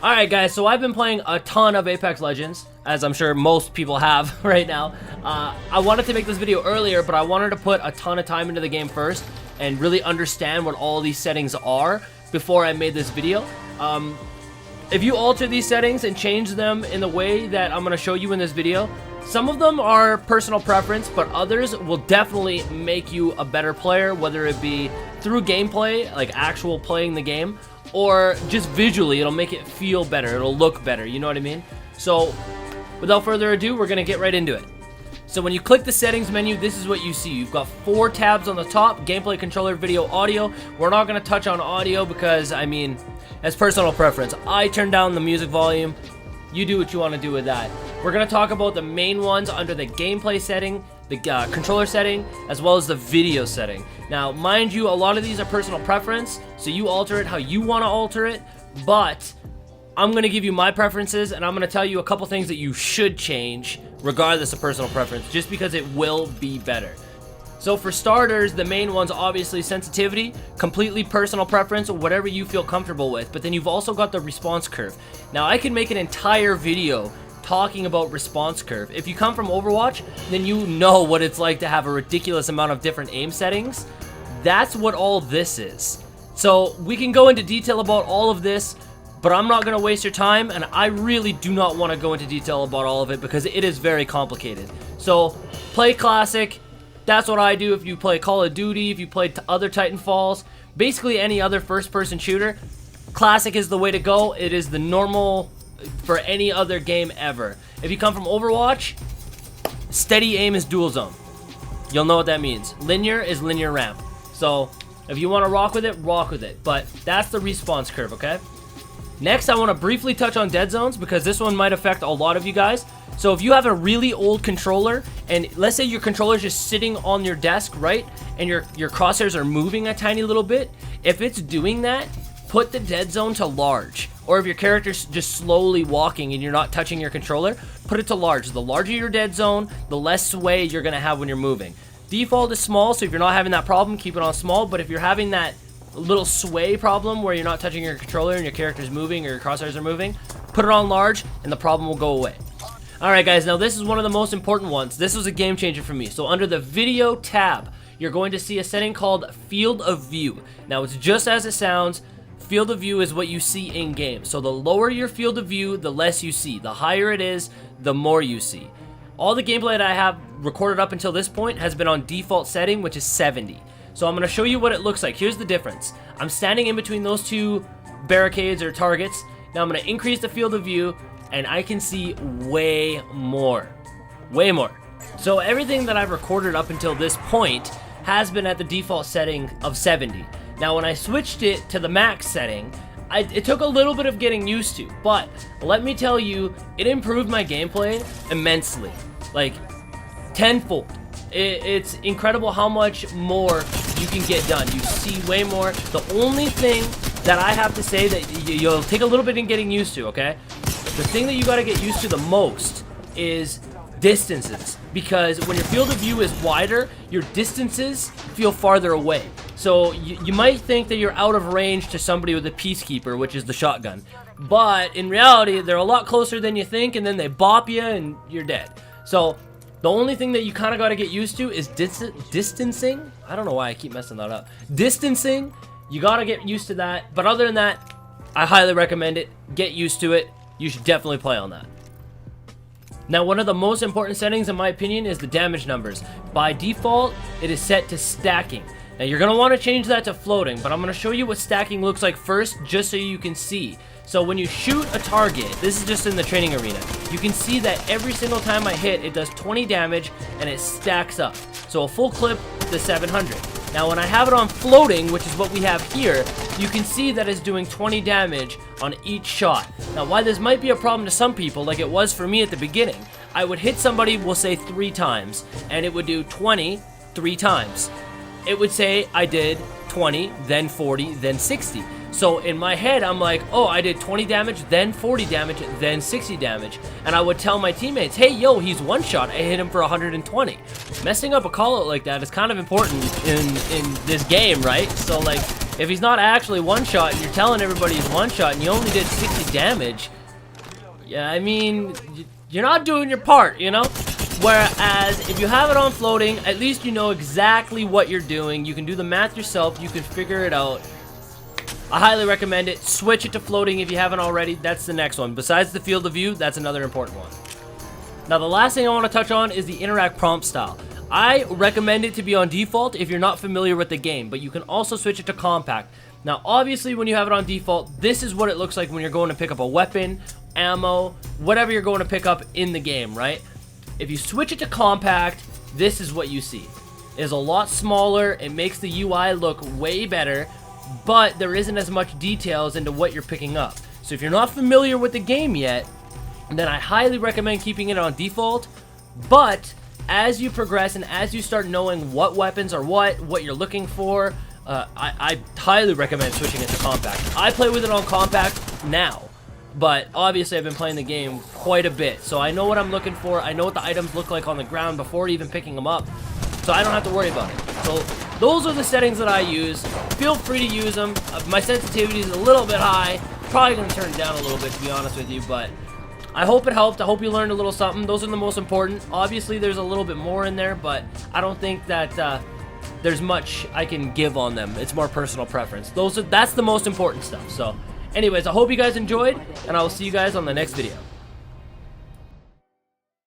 Alright guys, so I've been playing a ton of Apex Legends, as I'm sure most people have right now. I wanted to make this video earlier, but I wanted to put a ton of time into the game first and really understand what all these settings are before I made this video. If you alter these settings and change them in the way that I'm going to show you in this video, some of them are personal preference, but others will definitely make you a better player, whether it be through gameplay, like actual playing the game, or just visually, it'll make it feel better, it'll look better, you know what I mean? So, without further ado, we're gonna get right into it. So when you click the settings menu, this is what you see. You've got 4 tabs on the top: gameplay, controller, video, audio. We're not gonna touch on audio because, I mean, that's personal preference. I turn down the music volume. You do what you want to do with that. We're going to talk about the main ones under the gameplay setting, the controller setting, as well as the video setting. Now, mind you, a lot of these are personal preference, so you alter it how you want to alter it, but I'm going to give you my preferences, and I'm going to tell you a couple things that you should change, regardless of personal preference, just because it will be better. So for starters, the main ones, obviously sensitivity, completely personal preference, whatever you feel comfortable with. But then you've also got the response curve. Now I can make an entire video talking about response curve. If you come from Overwatch, then you know what it's like to have a ridiculous amount of different aim settings. That's what all this is. So we can go into detail about all of this, but I'm not going to waste your time, and I really do not want to go into detail about all of it because it is very complicated. So play classic. That's what I do if you play Call of Duty, if you play other Titanfalls, basically any other first-person shooter. Classic is the way to go. It is the normal for any other game ever. If you come from Overwatch, steady aim is dual zone. You'll know what that means. Linear is linear ramp. So if you want to rock with it. But that's the response curve, okay? Next, I want to briefly touch on dead zones because this one might affect a lot of you guys. So if you have a really old controller, and let's say your controller is just sitting on your desk, right? And your crosshairs are moving a tiny little bit. If it's doing that, put the dead zone to large. Or if your character's just slowly walking and you're not touching your controller, put it to large. The larger your dead zone, the less sway you're gonna have when you're moving. Default is small, so if you're not having that problem, keep it on small. But if you're having that little sway problem where you're not touching your controller and your character's moving or your crosshairs are moving, put it on large and the problem will go away. Alright guys, now this is one of the most important ones. This was a game changer for me. So under the video tab, you're going to see a setting called field of view. Now it's just as it sounds. Field of view is what you see in game. So the lower your field of view, the less you see. The higher it is, the more you see. All the gameplay that I have recorded up until this point has been on default setting, which is 70. So I'm going to show you what it looks like. Here's the difference. I'm standing in between those two barricades or targets. Now I'm going to increase the field of view, and I can see way more. Way more. So everything that I've recorded up until this point has been at the default setting of 70. Now when I switched it to the max setting, it took a little bit of getting used to, but let me tell you, it improved my gameplay immensely. Like, tenfold. It's incredible how much more you can get done. You see way more. The only thing that I have to say that you'll take a little bit in getting used to, okay? The thing that you got to get used to the most is distances, because when your field of view is wider, your distances feel farther away. So you might think that you're out of range to somebody with a Peacekeeper, which is the shotgun, but in reality they're a lot closer than you think, and then they bop you and you're dead. So the only thing that you kind of got to get used to is distancing. I don't know why I keep messing that up. Distancing, you got to get used to that, but other than that, I highly recommend it. Get used to it. You should definitely play on that. Now, one of the most important settings, in my opinion, is the damage numbers. By default, it is set to stacking. Now, you're going to want to change that to floating, but I'm going to show you what stacking looks like first, just so you can see. So when you shoot a target, this is just in the training arena, you can see that every single time I hit, it does 20 damage, and it stacks up. So a full clip to 700. Now when I have it on floating, which is what we have here, you can see that it's doing 20 damage on each shot. Now why this might be a problem to some people, like it was for me at the beginning, I would hit somebody, we'll say 3 times, and it would do 20 3 times. It would say I did 20, then 40, then 60. So in my head, I'm like, oh, I did 20 damage, then 40 damage, then 60 damage. And I would tell my teammates, hey, yo, he's one shot. I hit him for 120. Messing up a call out like that is kind of important in this game, right? So, like, If he's not actually one-shot and you're telling everybody he's one-shot and you only did 60 damage, yeah, I mean, you're not doing your part, you know? Whereas, if you have it on floating, at least you know exactly what you're doing. You can do the math yourself. You can figure it out. I highly recommend it. Switch it to floating if you haven't already. That's the next one. Besides the field of view, that's another important one. Now, the last thing I want to touch on is the interact prompt style. I recommend it to be on default if you're not familiar with the game, but you can also switch it to compact. Now, obviously, when you have it on default, this is what it looks like when you're going to pick up a weapon, ammo, whatever you're going to pick up in the game, right? If you switch it to compact, this is what you see. It's a lot smaller, it makes the UI look way better, but there isn't as much details into what you're picking up. So if you're not familiar with the game yet, then I highly recommend keeping it on default, but as you progress and as you start knowing what weapons are what you're looking for, I highly recommend switching it to compact. I play with it on compact now, but obviously I've been playing the game quite a bit, so I know what I'm looking for. I know what the items look like on the ground before even picking them up, so I don't have to worry about it. So those are the settings that I use. Feel free to use them. My sensitivity is a little bit high. Probably going to turn it down a little bit, to be honest with you, but I hope it helped. I hope you learned a little something. Those are the most important. Obviously, there's a little bit more in there, but I don't think that there's much I can give on them. It's more personal preference. That's the most important stuff. So anyways, I hope you guys enjoyed, and I will see you guys on the next video.